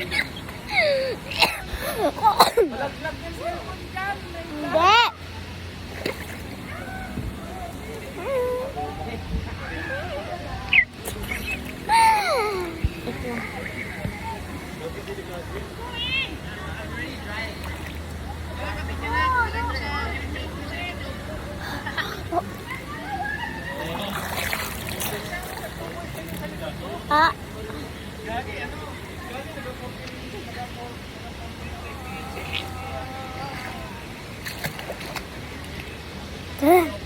Hindi. Ah.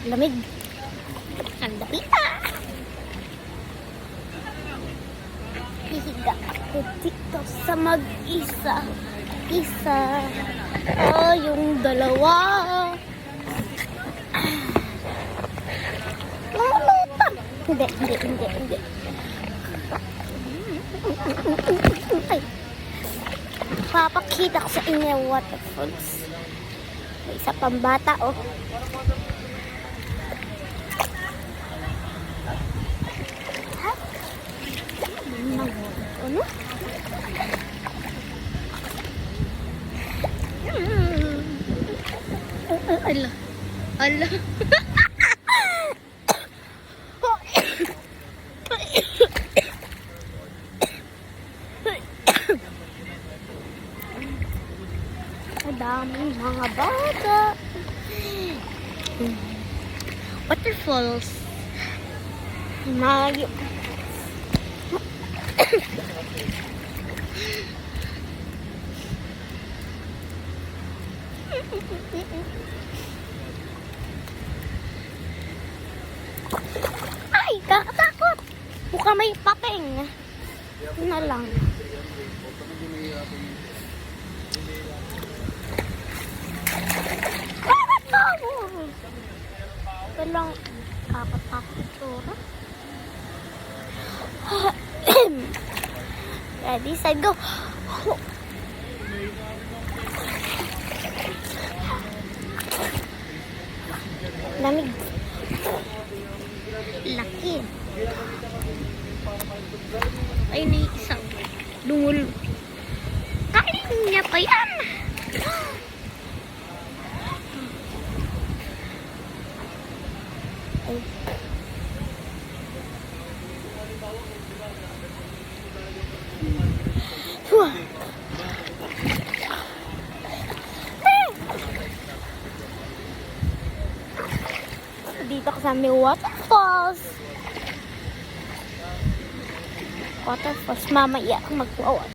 Lamig. Ang dapita. Hihiga ako dito sa mag-isa. Isa. Oh, yung dalawa. Lumutan. Hindi. Ay. Papakita ko sa inyo yung waterfalls. May isa pang bata, oh. Ano? Ala. Madaming mga bata. Waterfalls. Malayo. Ay, kakatakot. Mukha may papeng. Yun na lang. Ito lang. Kakatakot ito. Ready, set, go. Lamig. Laki. Ay, may isang dungol. Kainin niya pa yan. Ay. Dito ka sa may waterfalls. Mamaya mag-wawa.